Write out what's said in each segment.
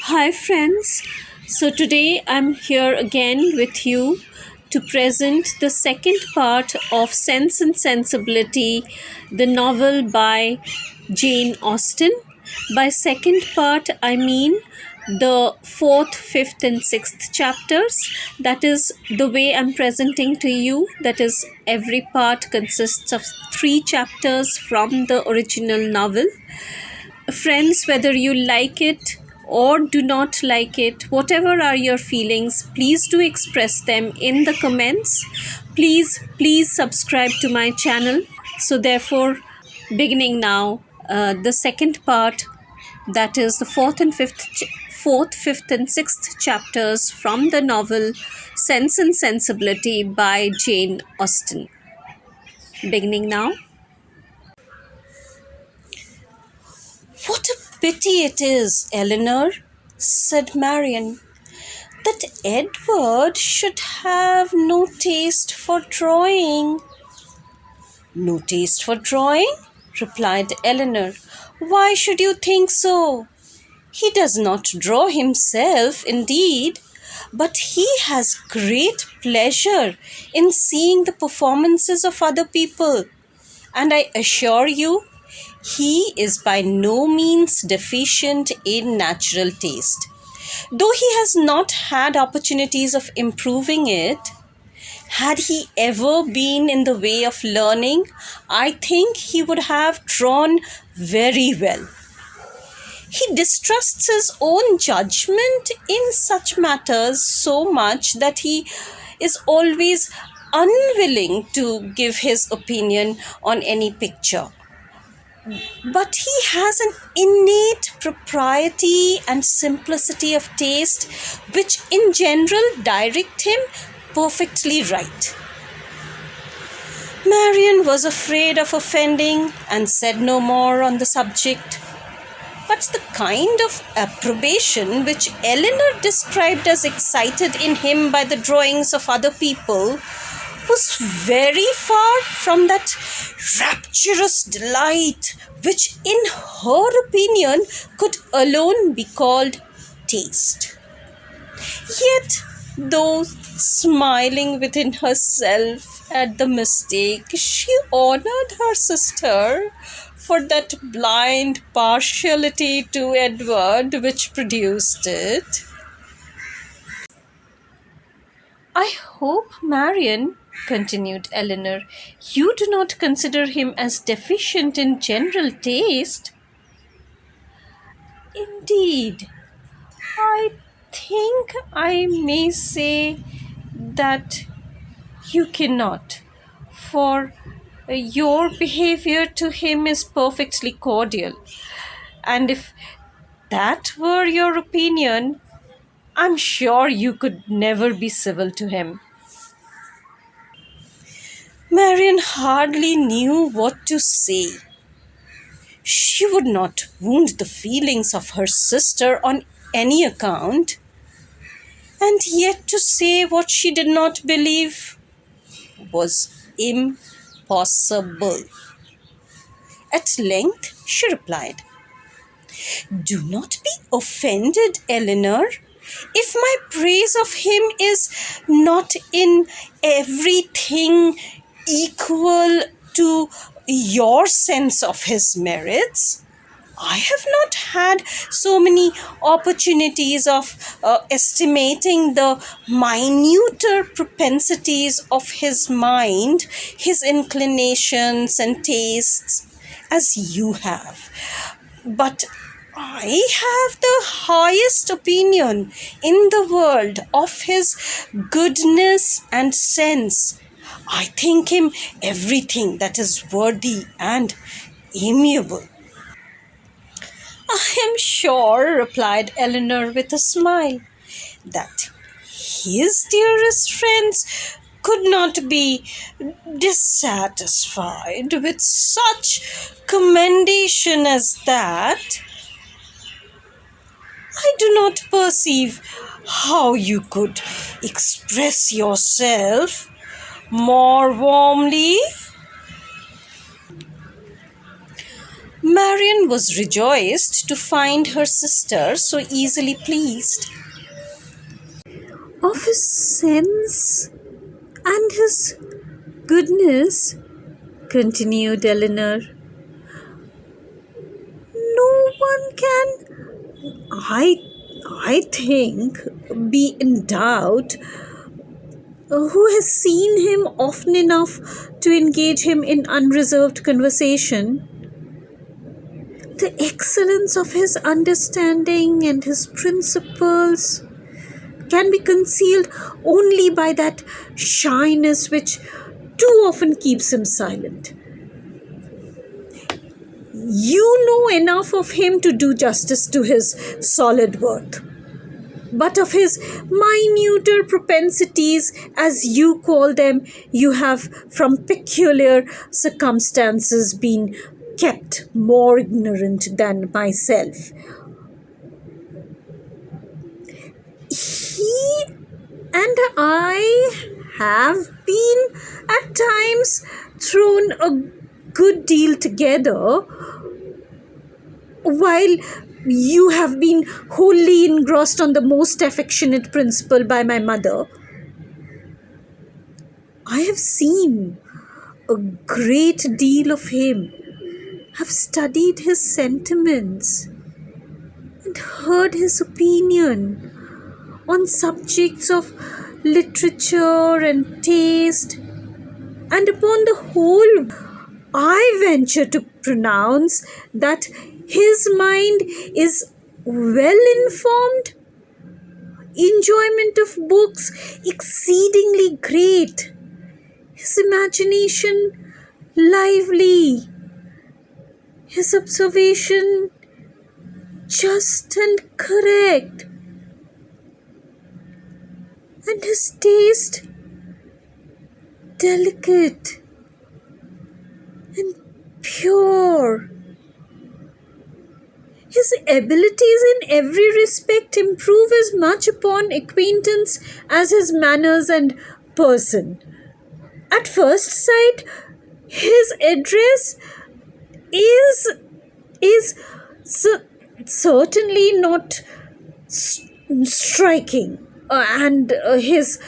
Hi, friends. So, today I'm here again with you to present the second part of Sense and Sensibility, the novel by Jane Austen. By second part, I mean the fourth, fifth, and sixth chapters. That is the way I'm presenting to you. That is, every part consists of three chapters from the original novel. Friends, whether you like it or do not like it, whatever are your feelings, please do express them in the comments. Please subscribe to my channel. So therefore, beginning now, the second part, that is the fourth, fifth, and sixth chapters from the novel Sense and Sensibility by Jane Austen. Beginning now. "What a pity it is, Eleanor," said Marian, "that Edward should have no taste for drawing." "No taste for drawing?" replied Eleanor. "Why should you think so? He does not draw himself, indeed, but he has great pleasure in seeing the performances of other people, and I assure you he is by no means deficient in natural taste. Though he has not had opportunities of improving it, had he ever been in the way of learning, I think he would have drawn very well. He distrusts his own judgment in such matters so much that he is always unwilling to give his opinion on any picture. But he has an innate propriety and simplicity of taste which in general direct him perfectly right." Marian was afraid of offending and said no more on the subject. But the kind of approbation which Eleanor described as excited in him by the drawings of other people was very far from that rapturous delight which, in her opinion, could alone be called taste. Yet, though smiling within herself at the mistake, she honored her sister for that blind partiality to Edward which produced it. "I hope, Marian," continued Eleanor, "you do not consider him as deficient in general taste." "Indeed, I think I may say that you cannot, for your behavior to him is perfectly cordial, and if that were your opinion, I'm sure you could never be civil to him." Marian hardly knew what to say. She would not wound the feelings of her sister on any account, and yet to say what she did not believe was impossible. At length she replied, "Do not be offended, Eleanor, if my praise of him is not in everything equal to your sense of his merits. I have not had so many opportunities of estimating the minuter propensities of his mind, his inclinations and tastes, as you have. But I have the highest opinion in the world of his goodness and sense. I think him everything that is worthy and amiable." "I am sure," replied Eleanor with a smile, "that his dearest friends could not be dissatisfied with such commendation as that. I do not perceive how you could express yourself more warmly." Marian was rejoiced to find her sister so easily pleased. Of his sense and his goodness, continued Eleanor, no one can, I, I think, be in doubt who has seen him often enough to engage him in unreserved conversation. The excellence of his understanding and his principles can be concealed only by that shyness which too often keeps him silent. You know enough of him to do justice to his solid worth. But of his minuter propensities, as you call them, you have from peculiar circumstances been kept more ignorant than myself. He and I have been at times thrown a good deal together, while you have been wholly engrossed on the most affectionate principle by my mother. I have seen a great deal of him, have studied his sentiments, and heard his opinion on subjects of literature and taste, and upon the whole, I venture to pronounce that his mind is well informed, enjoyment of books exceedingly great, his imagination lively, his observation just and correct, and his taste delicate and pure. His abilities in every respect improve as much upon acquaintance as his manners and person. At first sight, his address is certainly not striking, and his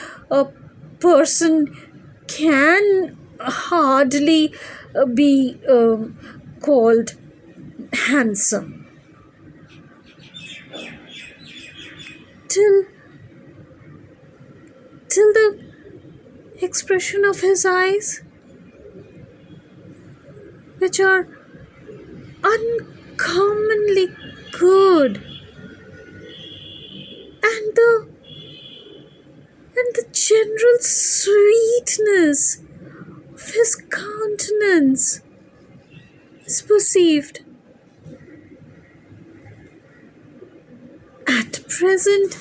person can hardly be called handsome. Till the expression of his eyes, which are uncommonly good, and the general sweetness of his countenance is perceived. At present,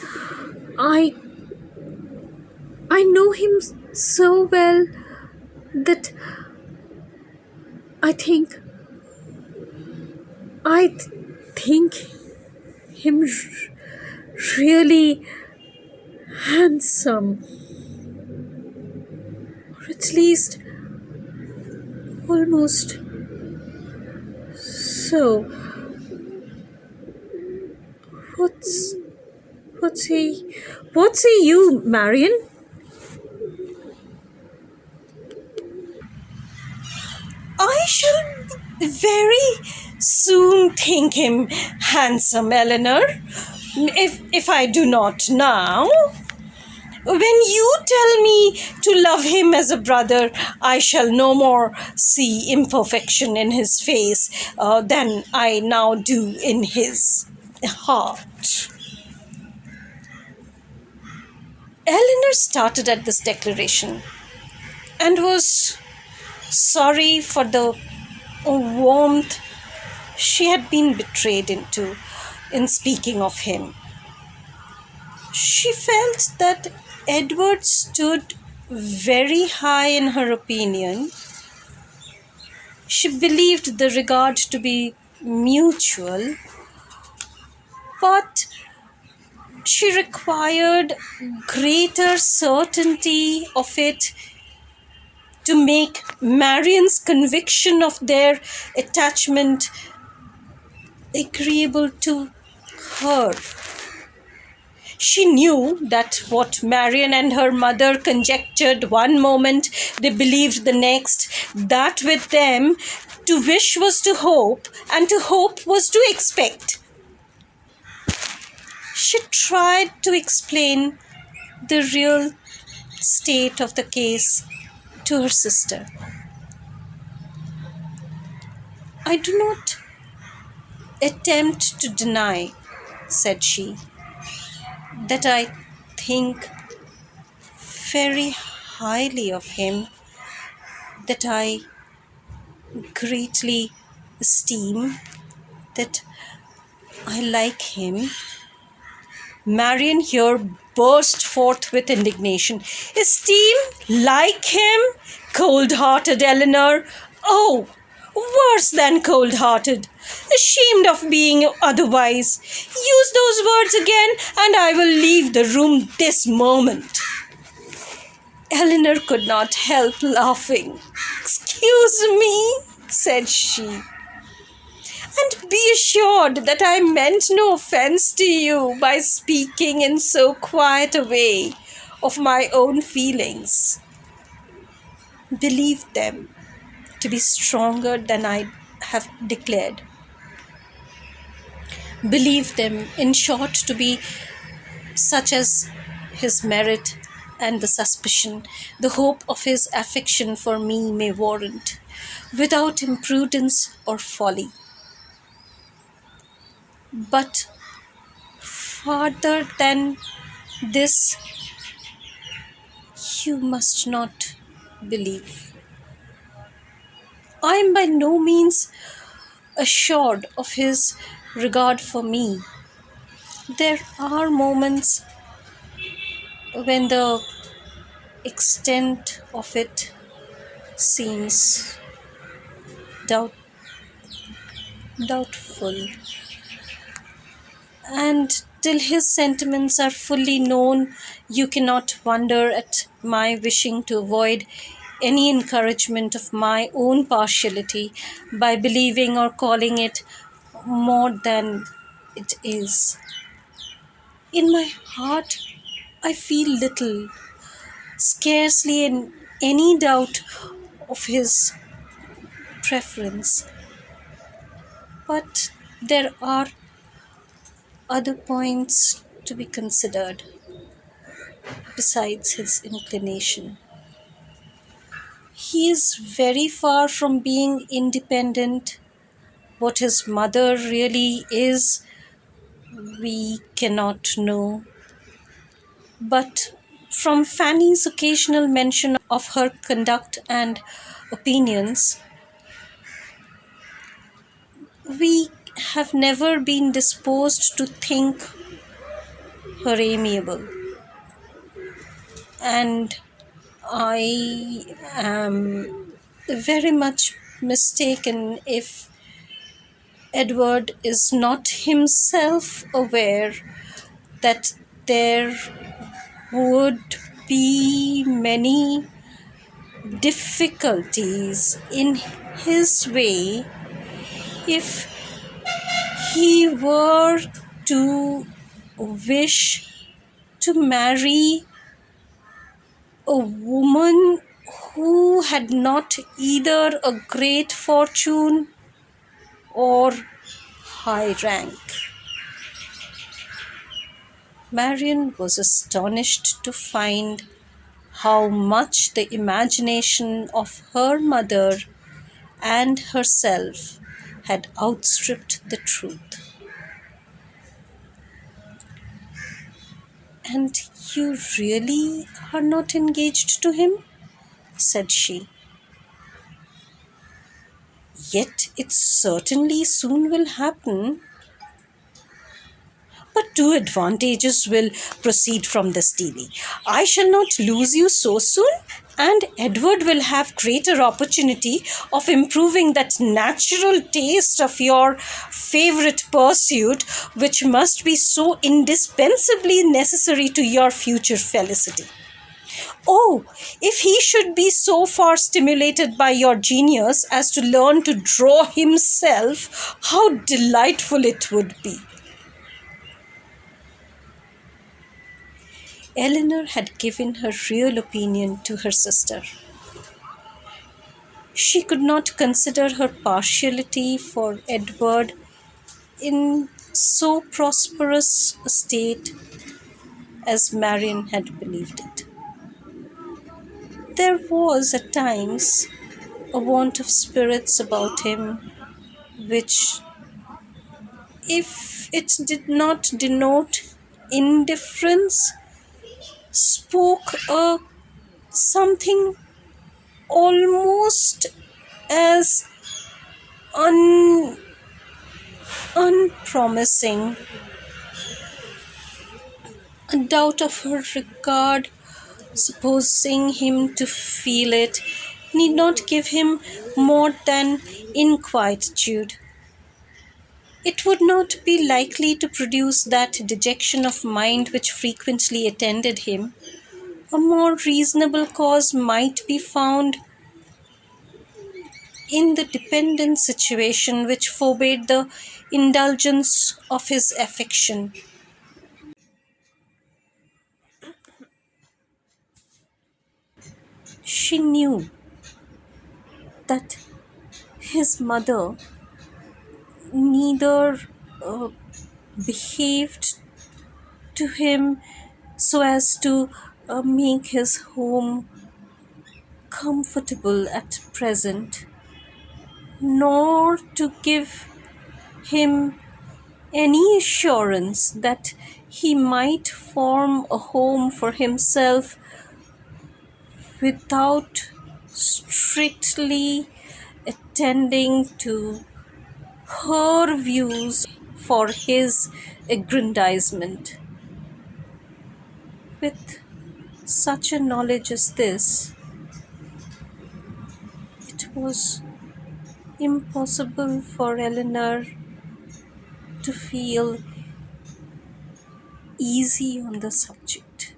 I know him so well that I think him really handsome, or at least almost so. What's he? What say you, Marion? I shall very soon think him handsome, Eleanor, if I do not now. When you tell me to love him as a brother, I shall no more see imperfection in his face than I now do in his heart. Eleanor started at this declaration and was sorry for the warmth she had been betrayed into in speaking of him. She felt that Edward stood very high in her opinion. She believed the regard to be mutual, but she required greater certainty of it to make Marian's conviction of their attachment agreeable to her. She knew that what Marian and her mother conjectured one moment, they believed the next, that with them, to wish was to hope, and to hope was to expect. She tried to explain the real state of the case to her sister. "I do not attempt to deny," said she, "that I think very highly of him, that I greatly esteem, that I like him." Marian here burst forth with indignation. "Esteem? Like him? Cold-hearted Eleanor! Oh, worse than cold-hearted! Ashamed of being otherwise! Use those words again, and I will leave the room this moment." Eleanor could not help laughing. "Excuse me," said she, "and be assured that I meant no offense to you by speaking in so quiet a way of my own feelings. Believe them to be stronger than I have declared. Believe them, in short, to be such as his merit and the suspicion, the hope of his affection for me may warrant, without imprudence or folly. But farther than this you must not believe. I am by no means assured of his regard for me. There are moments when the extent of it seems doubtful, and till his sentiments are fully known, you cannot wonder at my wishing to avoid any encouragement of my own partiality by believing or calling it more than it is. In my heart, I feel little, scarcely any doubt of his preference. But there are other points to be considered besides his inclination. He is very far from being independent. What his mother really is, we cannot know. But from Fanny's occasional mention of her conduct and opinions, we have never been disposed to think her amiable. And I am very much mistaken if Edward is not himself aware that there would be many difficulties in his way if he were to wish to marry a woman who had not either a great fortune or high rank. Marian was astonished to find how much the imagination of her mother and herself had outstripped the truth. "And you really are not engaged to him?" said she. "Yet it certainly soon will happen. But two advantages will proceed from this delay. I shall not lose you so soon, and Edward will have greater opportunity of improving that natural taste of your favorite pursuit, which must be so indispensably necessary to your future felicity." Oh, if he should be so far stimulated by your genius as to learn to draw himself, how delightful it would be. Eleanor had given her real opinion to her sister. She could not consider her partiality for Edward in so prosperous a state as Marian had believed it. There was at times a want of spirits about him which, if it did not denote indifference, spoke a something almost as un, unpromising. A doubt of her regard, supposing him to feel it, need not give him more than inquietude. It would not be likely to produce that dejection of mind which frequently attended him. A more reasonable cause might be found in the dependent situation which forbade the indulgence of his affection. She knew that his mother neither uh, behaved to him so as to make his home comfortable at present, nor to give him any assurance that he might form a home for himself without strictly attending to her views for his aggrandizement. With such a knowledge as this, it was impossible for Eleanor to feel easy on the subject.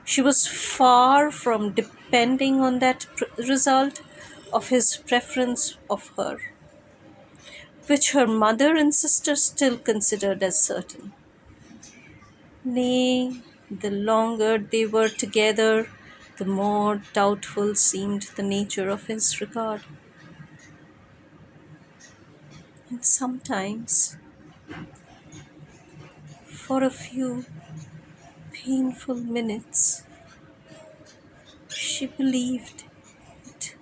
She was far from depending on that result of his preference of her, which her mother and sister still considered as certain. Nay, the longer they were together, the more doubtful seemed the nature of his regard. And sometimes, for a few painful minutes, she believed it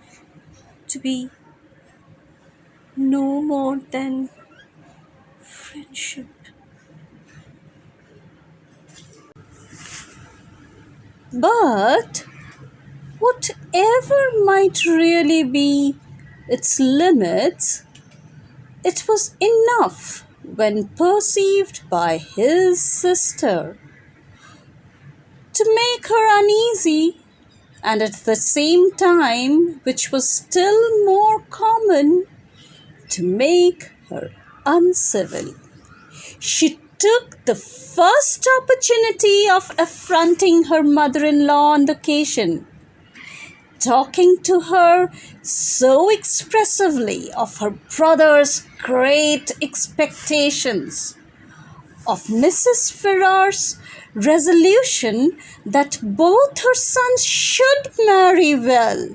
to be no more than friendship. But whatever might really be its limits, it was enough when perceived by his sister to make her uneasy, and at the same time, which was still more common, to make her uncivil. She took the first opportunity of affronting her mother in law on the occasion, talking to her so expressively of her brother's great expectations, of Mrs. Ferrars's resolution that both her sons should marry well,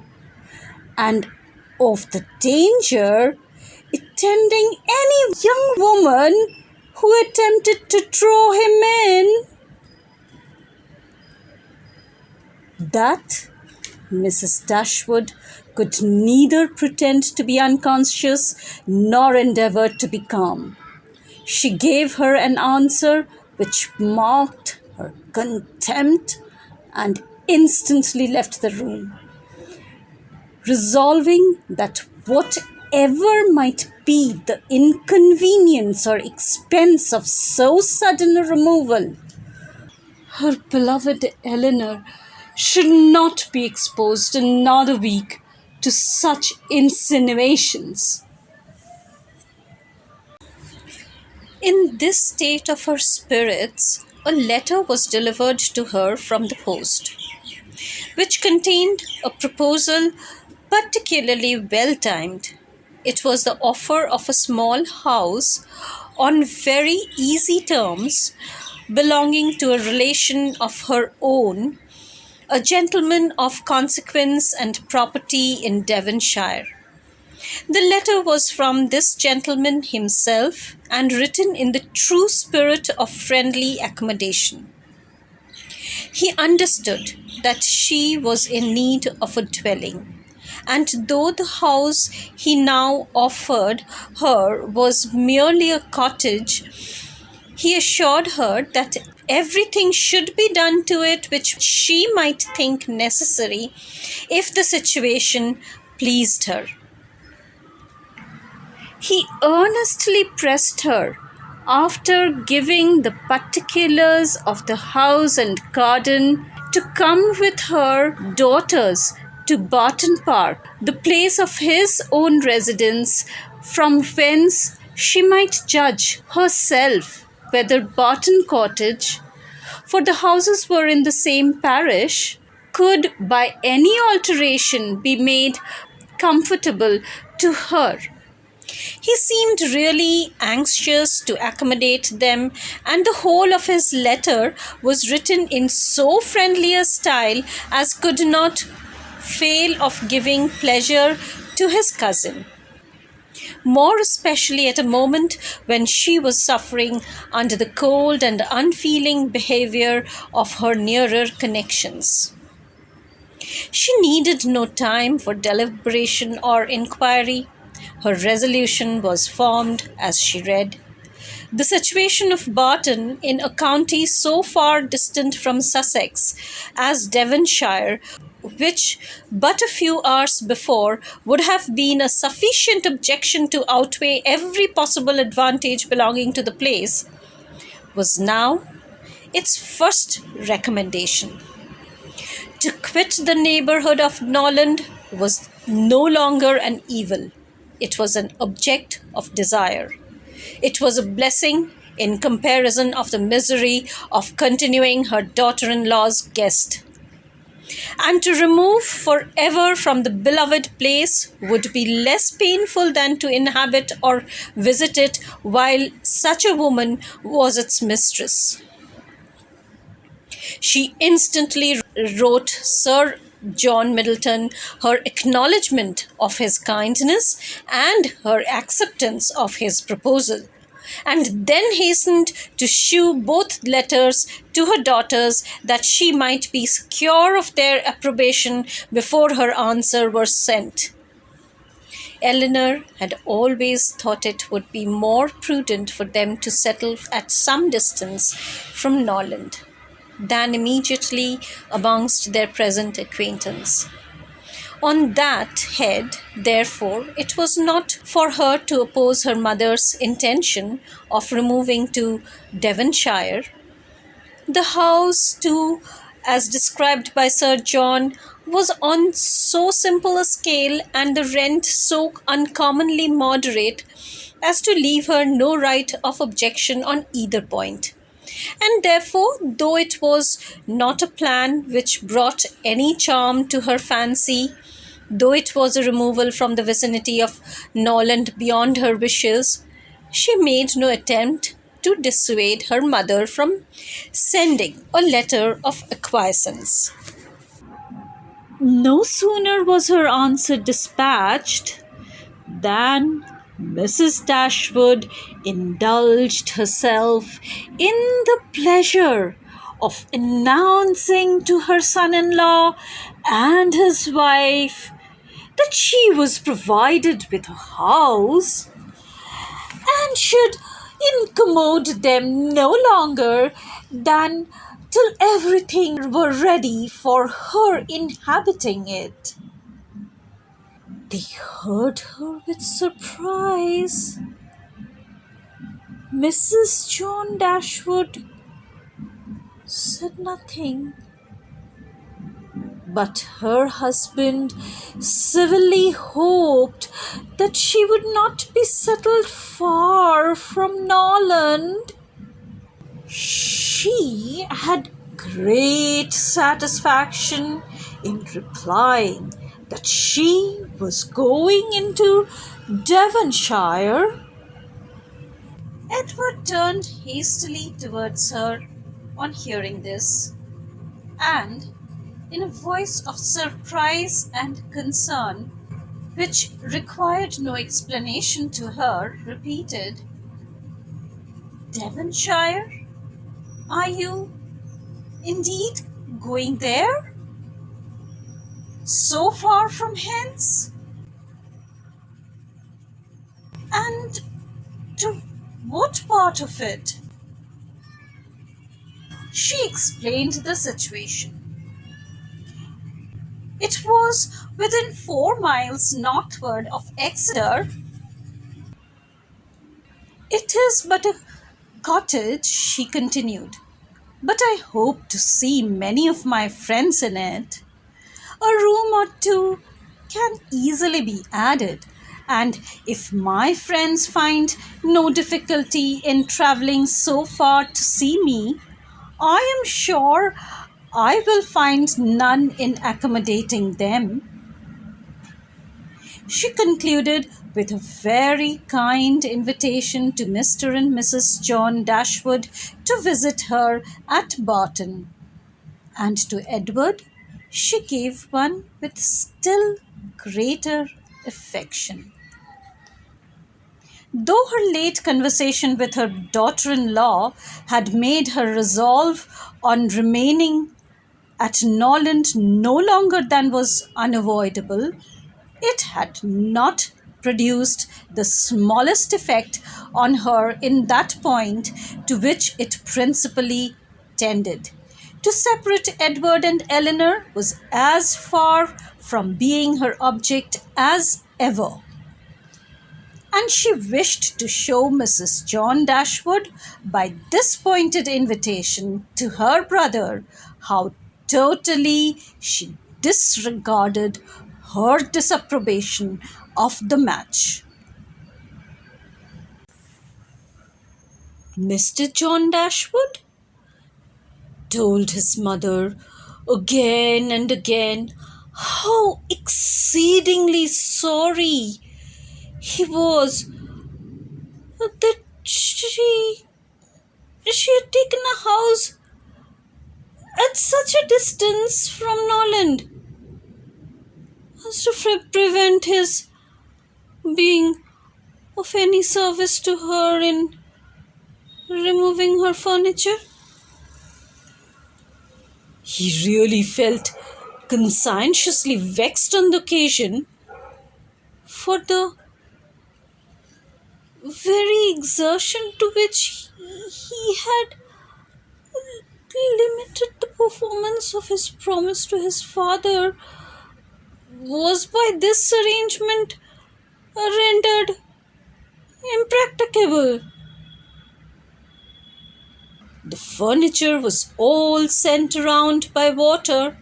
and of the danger attending any young woman who attempted to draw him in. That Mrs. Dashwood could neither pretend to be unconscious nor endeavour to be calm. She gave her an answer which marked her contempt and instantly left the room, resolving that whatever might be the inconvenience or expense of so sudden a removal, her beloved Eleanor should not be exposed another week to such insinuations. In this state of her spirits, a letter was delivered to her from the post. which contained a proposal particularly well timed. It was the offer of a small house on very easy terms belonging to a relation of her own, a gentleman of consequence and property in Devonshire. The letter was from this gentleman himself and written in the true spirit of friendly accommodation. He understood that she was in need of a dwelling, and though the house he now offered her was merely a cottage, he assured her that everything should be done to it which she might think necessary if the situation pleased her. He earnestly pressed her, after giving the particulars of the house and garden, to come with her daughters to Barton Park, the place of his own residence, from whence she might judge herself whether Barton Cottage, for the houses were in the same parish, could by any alteration be made comfortable to her. He seemed really anxious to accommodate them, and the whole of his letter was written in so friendly a style as could not fail of giving pleasure to his cousin, more especially at a moment when she was suffering under the cold and unfeeling behavior of her nearer connections. She needed no time for deliberation or inquiry. Her resolution was formed as she read. The situation of Barton, in a county so far distant from Sussex as Devonshire, which but a few hours before would have been a sufficient objection to outweigh every possible advantage belonging to the place, was now its first recommendation. To quit the neighborhood of Norland was no longer an evil, it was an object of desire. It was a blessing in comparison of the misery of continuing her daughter in law's guest. And to remove forever from the beloved place would be less painful than to inhabit or visit it while such a woman was its mistress. She instantly wrote Sir John Middleton her acknowledgement of his kindness and her acceptance of his proposal, and then hastened to shew both letters to her daughters that she might be secure of their approbation before her answer was sent. Eleanor had always thought it would be more prudent for them to settle at some distance from Norland than immediately amongst their present acquaintance. On that head, therefore, it was not for her to oppose her mother's intention of removing to Devonshire. The house, too, as described by Sir John, was on so simple a scale and the rent so uncommonly moderate as to leave her no right of objection on either point. And therefore, though it was not a plan which brought any charm to her fancy, though it was a removal from the vicinity of Norland beyond her wishes, she made no attempt to dissuade her mother from sending a letter of acquiescence. No sooner was her answer dispatched than Mrs. Dashwood indulged herself in the pleasure of announcing to her son in law and his wife that she was provided with a house and should incommode them no longer than till everything were ready for her inhabiting it. They heard her with surprise. Mrs. John Dashwood said nothing, but her husband civilly hoped that she would not be settled far from Norland. She had great satisfaction in replying that she was going into Devonshire. Edward turned hastily towards her on hearing this, and, in a voice of surprise and concern, which required no explanation to her, repeated, Devonshire? Are you indeed going there? So far from hence? And to what part of it? She explained the situation. It was within 4 miles northward of Exeter. It is but a cottage, she continued, but I hope to see many of my friends in it. A room or two can easily be added, and if my friends find no difficulty in travelling so far to see me, I am sure I will find none in accommodating them. She concluded with a very kind invitation to Mr. and Mrs. John Dashwood to visit her at Barton, and to Edward she gave one with still greater affection. Though her late conversation with her daughter in law had made her resolve on remaining at Norland no longer than was unavoidable, it had not produced the smallest effect on her in that point to which it principally tended. To separate Edward and Eleanor was as far from being her object as ever, and she wished to show Mrs. John Dashwood by this pointed invitation to her brother how totally she disregarded her disapprobation of the match. Mr. John Dashwood told his mother again and again how exceedingly sorry he was that she had taken a house at such a distance from Norland as to prevent his being of any service to her in removing her furniture. He really felt conscientiously vexed on the occasion, for the very exertion to which he had limited the performance of his promise to his father was by this arrangement rendered impracticable. The furniture was all sent around by water.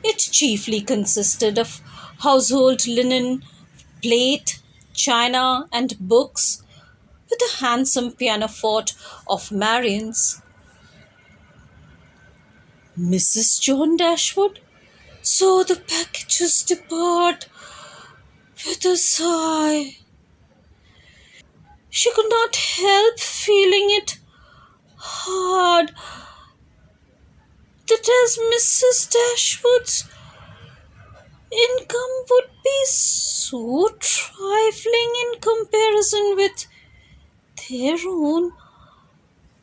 It chiefly consisted of household linen, plate, china, and books, with a handsome pianoforte of Marian's. Mrs. John Dashwood saw the packages depart with a sigh. She could not help feeling it hard that as Mrs. Dashwood's income would be so trifling in comparison with their own,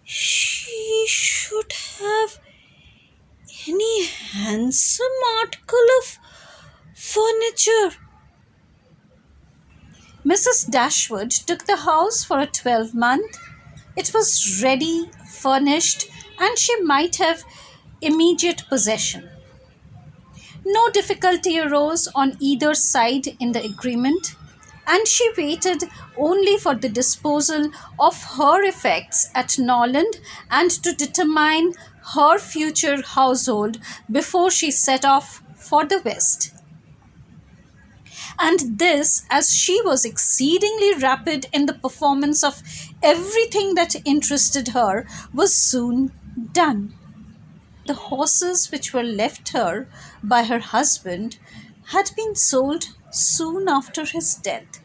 she should have any handsome article of furniture. Mrs. Dashwood took the house for a 12-month. It was ready, furnished, and she might have immediate possession. No difficulty arose on either side in the agreement, and she waited only for the disposal of her effects at Norland and to determine her future household before she set off for the West. And this, as she was exceedingly rapid in the performance of everything that interested her, was soon done. The horses which were left her by her husband had been sold soon after his death,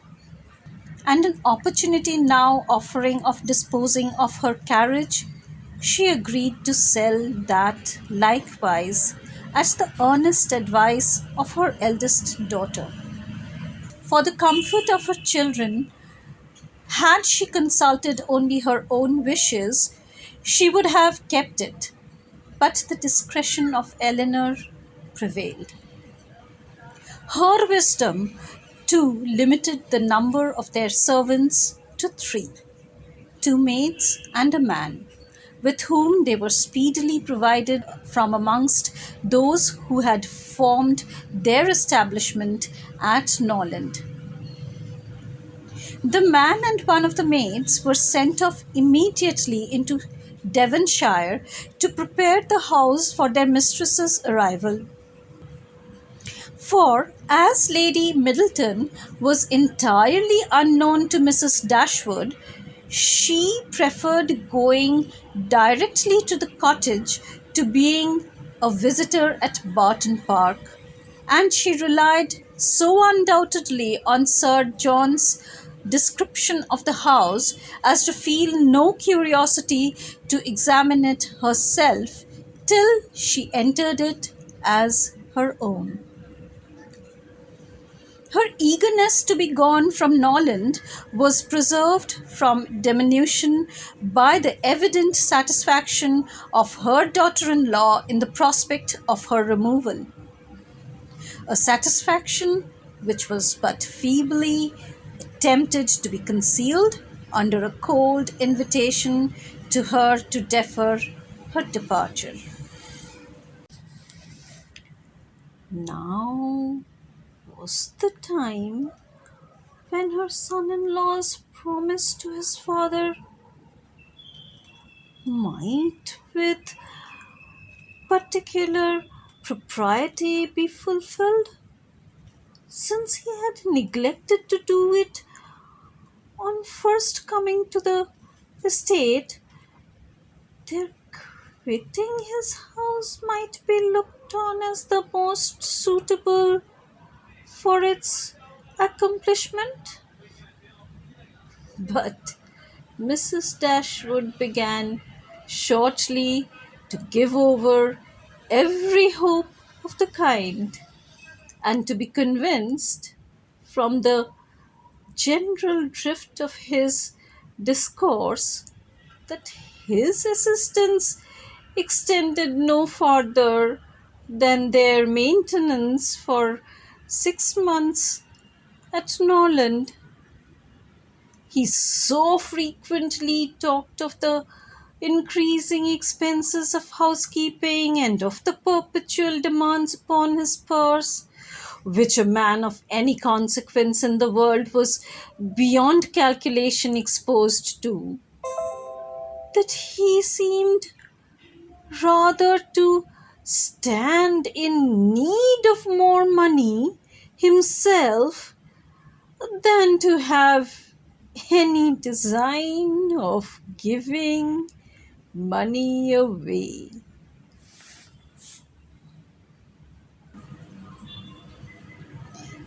and an opportunity now offering of disposing of her carriage, she agreed to sell that likewise at the earnest advice of her eldest daughter. For the comfort of her children, had she consulted only her own wishes, she would have kept it, but the discretion of Eleanor prevailed. Her wisdom, too, limited the number of their servants to three: two maids and a man, with whom they were speedily provided from amongst those who had formed their establishment at Norland. The man and one of the maids were sent off immediately into Devonshire to prepare the house for their mistress's arrival. For as Lady Middleton was entirely unknown to Mrs. Dashwood, she preferred going directly to the cottage to being a visitor at Barton Park, and she relied so undoubtedly on Sir John's description of the house as to feel no curiosity to examine it herself till she entered it as her own. Her eagerness to be gone from Norland was preserved from diminution by the evident satisfaction of her daughter in law in the prospect of her removal, a satisfaction which was but feebly attempted to be concealed under a cold invitation to her to defer her departure. Now was the time when her son in law's promise to his father might, with particular propriety, be fulfilled, since he had neglected to do it on first coming to the estate. Their quitting his house might be looked on as the most suitable for its accomplishment. But Mrs. Dashwood began shortly to give over every hope of the kind, and to be convinced, from the general drift of his discourse, that his assistance extended no farther than their maintenance for 6 months at Norland. He so frequently talked of the increasing expenses of housekeeping and of the perpetual demands upon his purse, which a man of any consequence in the world was beyond calculation exposed to, that he seemed rather to stand in need of more money himself than to have any design of giving money away.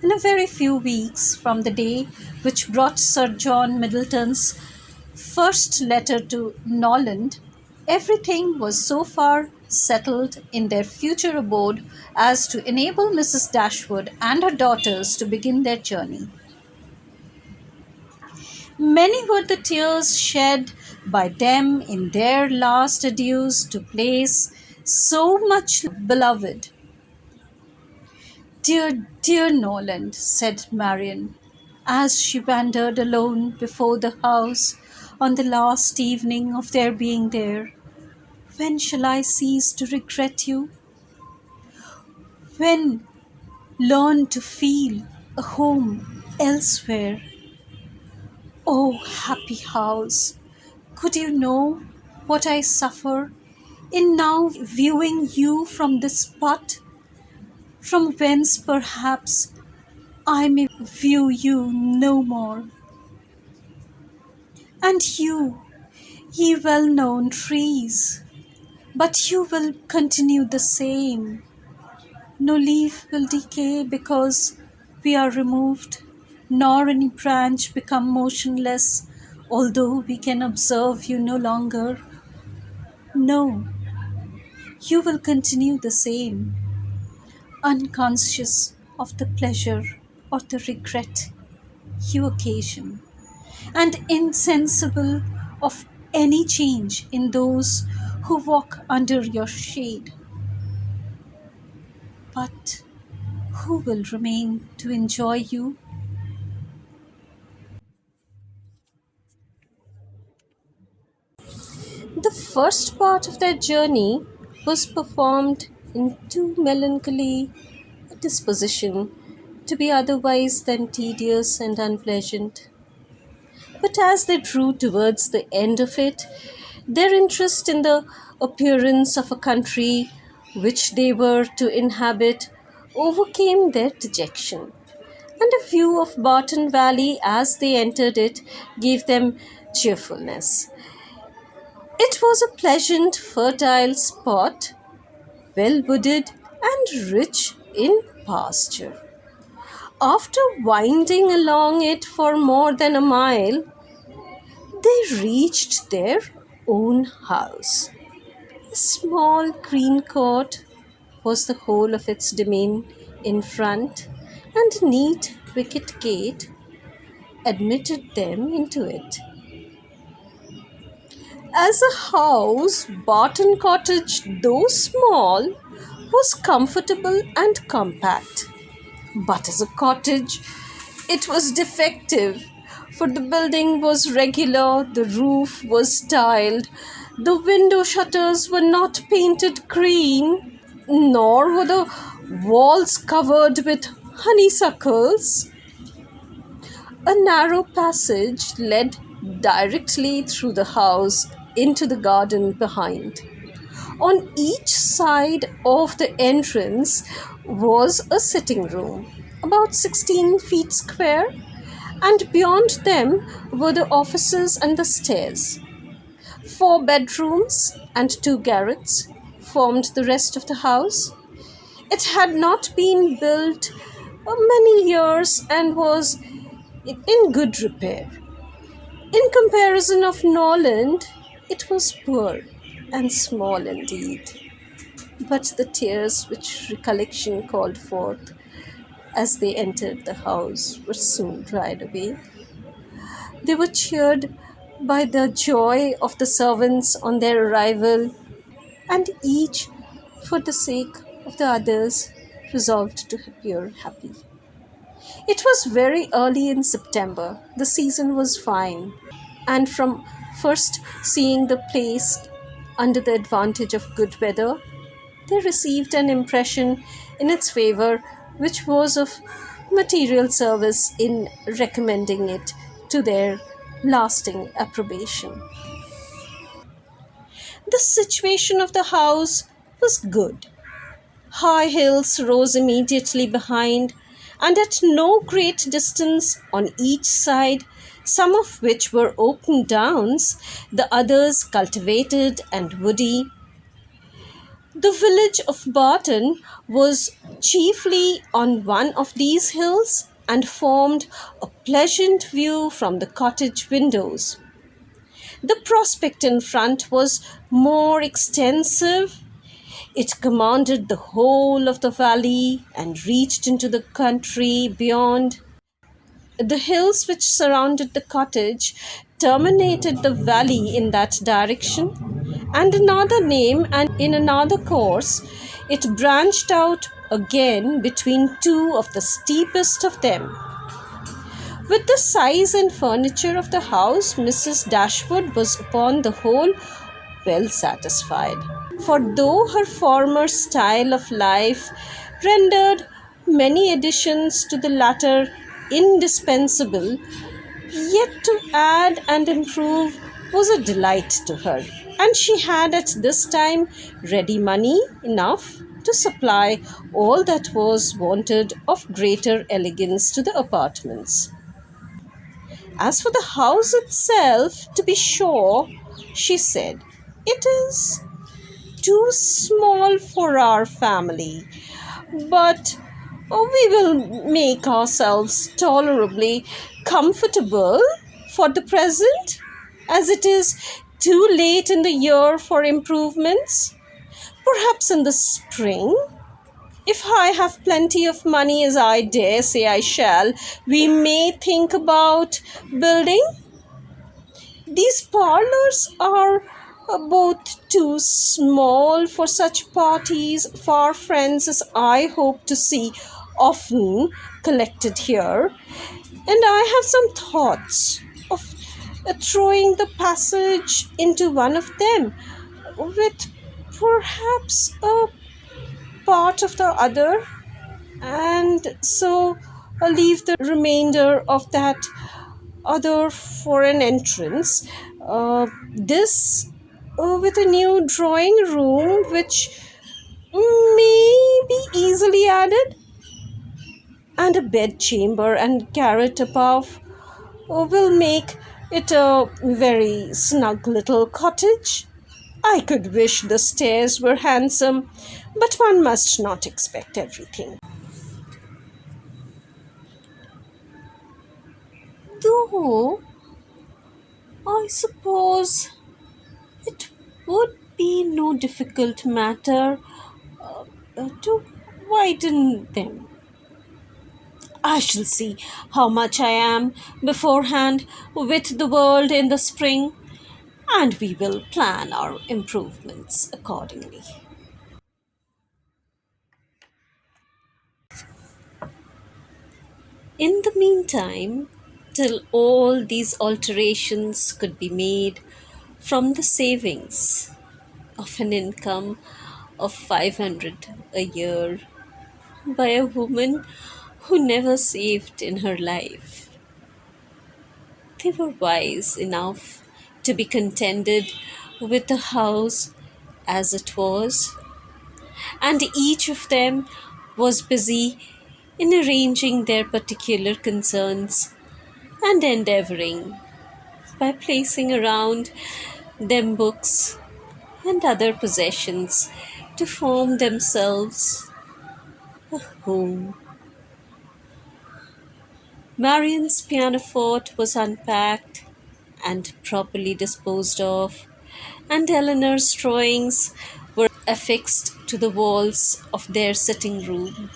In a very few weeks from the day which brought Sir John Middleton's first letter to Norland, everything was so far settled in their future abode as to enable Mrs. Dashwood and her daughters to begin their journey. Many were the tears shed by them in their last adieus to place so much beloved. "Dear, dear Norland," said Marian, as she wandered alone before the house on the last evening of their being there, "when shall I cease to regret you? When learn to feel a home elsewhere? Oh, happy house! Could you know what I suffer in now viewing you from this spot, from whence perhaps I may view you no more. And you, ye well known trees, But you will continue the same. No leaf will decay because we are removed, nor any branch become motionless, although we can observe you no longer. No, you will continue the same, unconscious of the pleasure or the regret you occasion, and insensible of any change in those who walk under your shade. But who will remain to enjoy you? The first part of their journey was performed in too melancholy a disposition to be otherwise than tedious and unpleasant. But as they drew towards the end of it, their interest in the appearance of a country which they were to inhabit overcame their dejection, and a view of Barton Valley as they entered it gave them cheerfulness. It was a pleasant, fertile spot, well wooded and rich in pasture. After winding along it for more than a mile, they reached their own house. A small green court was the whole of its domain in front, and a neat wicket gate admitted them into it. As a house, Barton Cottage, though small, was comfortable and compact. But as a cottage, it was defective, for the building was regular, the roof was tiled, the window shutters were not painted green, nor were the walls covered with honeysuckles. A narrow passage led directly through the house into the garden behind. On each side of the entrance was a sitting room, about 16 feet square, and beyond them were the offices and the stairs. Four bedrooms and two garrets formed the rest of the house. It had not been built many years and was in good repair. In comparison of Norland, it was poor and small indeed. But the tears which recollection called forth as they entered the house were soon dried away. They were cheered by the joy of the servants on their arrival, and each, for the sake of the others, resolved to appear happy. It was very early in September. The season was fine, and from first seeing the place under the advantage of good weather, they received an impression in its favor which was of material service in recommending it to their lasting approbation. The situation of the house was good. High hills rose immediately behind, and at no great distance on each side, some of which were open downs, the others cultivated and woody. The village of Barton was chiefly on one of these hills and formed a pleasant view from the cottage windows. The prospect in front was more extensive. It commanded the whole of the valley and reached into the country beyond. The hills which surrounded the cottage terminated the valley in that direction, and another name and in another course it branched out again between two of the steepest of them. With the size and furniture of the house, Mrs. Dashwood was upon the whole well satisfied. For though her former style of life rendered many additions to the latter indispensable, yet to add and improve was a delight to her, and she had at this time ready money enough to supply all that was wanted of greater elegance to the apartments. As for the house itself, to be sure, she said, it is too small for our family, but we will make ourselves tolerably comfortable for the present, as it is too late in the year for improvements. Perhaps in the spring, if I have plenty of money, as I dare say I shall, we may think about building. These parlors are both too small for such parties for friends as I hope to see often collected here, and I have some thoughts of throwing the passage into one of them, with perhaps a part of the other, and so leave the remainder of that other for an entrance. This with a new drawing room, which may be easily added, and a bedchamber and garret above, will make it a very snug little cottage. I could wish the stairs were handsome, but one must not expect everything. Though I suppose it would be no difficult matter to widen them. I shall see how much I am beforehand with the world in the spring, and we will plan our improvements accordingly. In the meantime, till all these alterations could be made from the savings of an income of 500 a year by a woman who never saved in her life, they were wise enough to be contented with the house as it was, and each of them was busy in arranging their particular concerns and endeavoring, by placing around them books and other possessions, to form themselves a home. Marian's pianoforte was unpacked and properly disposed of, and Eleanor's drawings were affixed to the walls of their sitting room.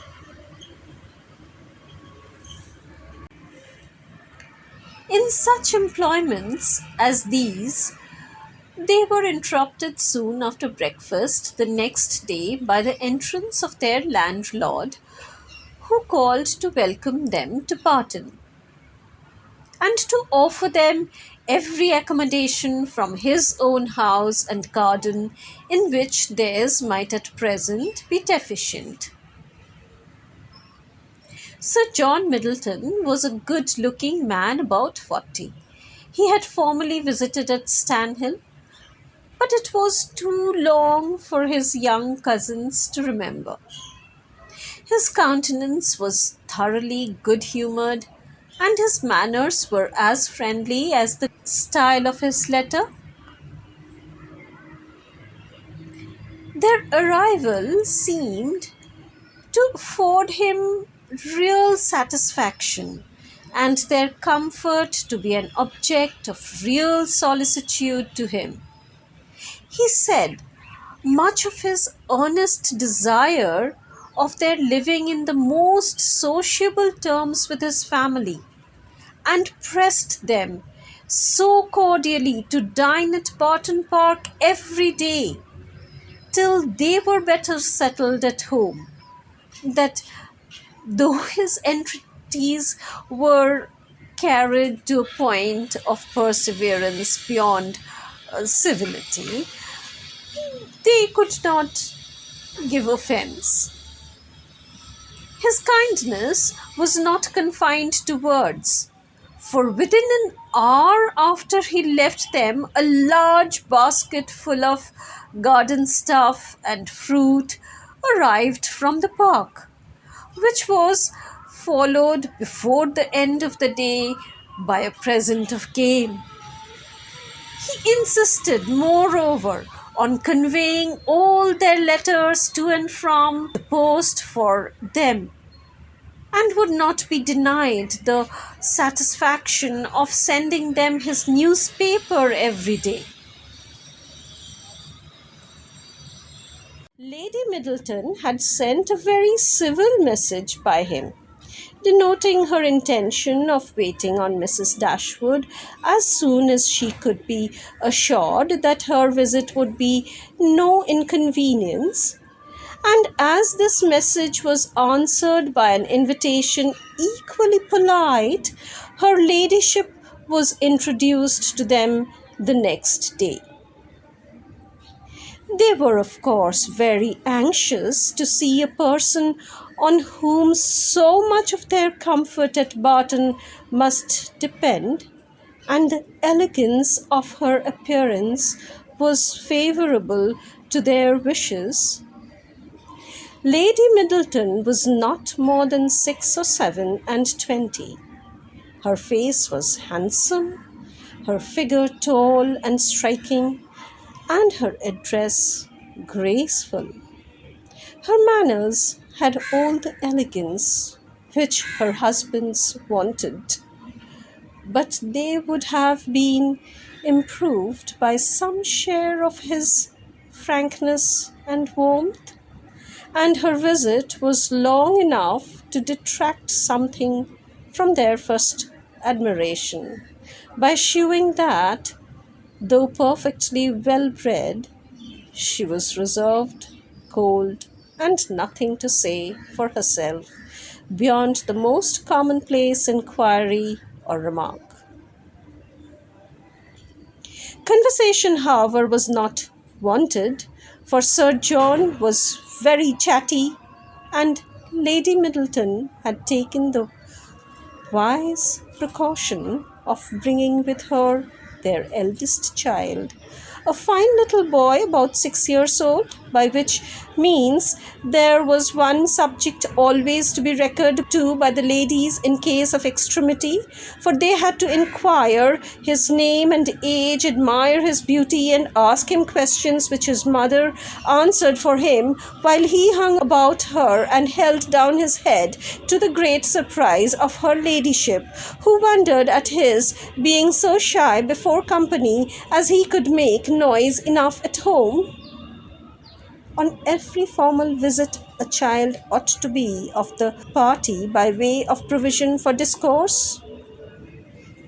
In such employments as these, they were interrupted soon after breakfast the next day by the entrance of their landlord, who called to welcome them to Barton, and to offer them every accommodation from his own house and garden, in which theirs might at present be deficient. Sir John Middleton was a good looking man about 40. He had formerly visited at Stanhill, but it was too long for his young cousins to remember. His countenance was thoroughly good humoured, and his manners were as friendly as the style of his letter. Their arrival seemed to afford him real satisfaction, and their comfort to be an object of real solicitude to him. He said much of his earnest desire of their living in the most sociable terms with his family, and pressed them so cordially to dine at Barton Park every day till they were better settled at home, that though his entreaties were carried to a point of perseverance beyond civility, they could not give offense. His kindness was not confined to words, for within an hour after he left them, a large basket full of garden stuff and fruit arrived from the park, which was followed before the end of the day by a present of game. He insisted, moreover, on conveying all their letters to and from the post for them, and would not be denied the satisfaction of sending them his newspaper every day. Lady Middleton had sent a very civil message by him, denoting her intention of waiting on Mrs. Dashwood as soon as she could be assured that her visit would be no inconvenience. And as this message was answered by an invitation equally polite, her ladyship was introduced to them the next day. They were, of course, very anxious to see a person on whom so much of their comfort at Barton must depend, and the elegance of her appearance was favourable to their wishes. Lady Middleton was not more than 6 or 7 and 20. Her face was handsome, her figure tall and striking, and her address graceful. Her manners had all the elegance which her husband's wanted, but they would have been improved by some share of his frankness and warmth, and her visit was long enough to detract something from their first admiration by shewing that, though perfectly well bred, she was reserved, cold, and nothing to say for herself beyond the most commonplace inquiry or remark. Conversation, however, was not wanted, for Sir John was very chatty, and Lady Middleton had taken the wise precaution of bringing with her their eldest child, a fine little boy about 6 years old, by which means there was one subject always to be recurred to by the ladies in case of extremity, for they had to inquire his name and age, admire his beauty, and ask him questions which his mother answered for him, while he hung about her and held down his head, to the great surprise of her ladyship, who wondered at his being so shy before company as he could make noise enough at home. On every formal visit, a child ought to be of the party by way of provision for discourse.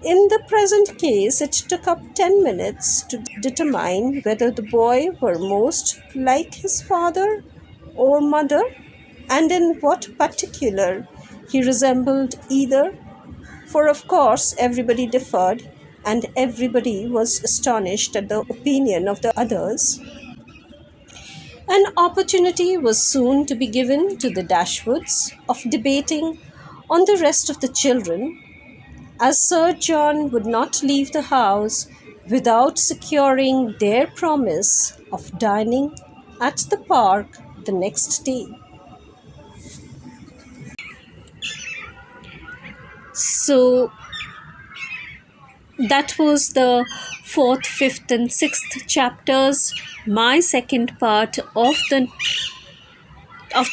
In the present case, it took up 10 minutes to determine whether the boy were most like his father or mother, and in what particular he resembled either, for of course everybody differed, and everybody was astonished at the opinion of the others. An opportunity was soon to be given to the Dashwoods of debating on the rest of the children, as Sir John would not leave the house without securing their promise of dining at the park the next day. So that was the fourth, fifth, and sixth chapters, my second part of the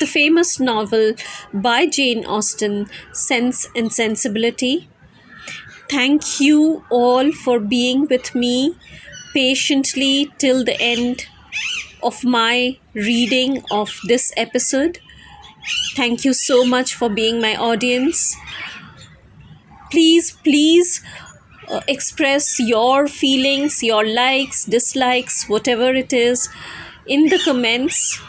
famous novel by Jane Austen, Sense and Sensibility. Thank you all for being with me patiently till the end of my reading of this episode. Thank you so much for being my audience. Please express your feelings, your likes, dislikes, whatever it is, in the comments.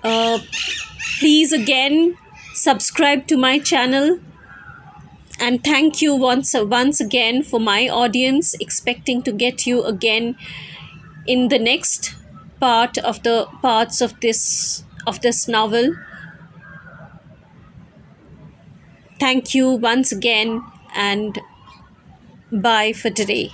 Uh, Please again subscribe to my channel, and thank you once again for my audience, expecting to get you again in the next part of the parts of this novel. Thank you once again, and bye for today.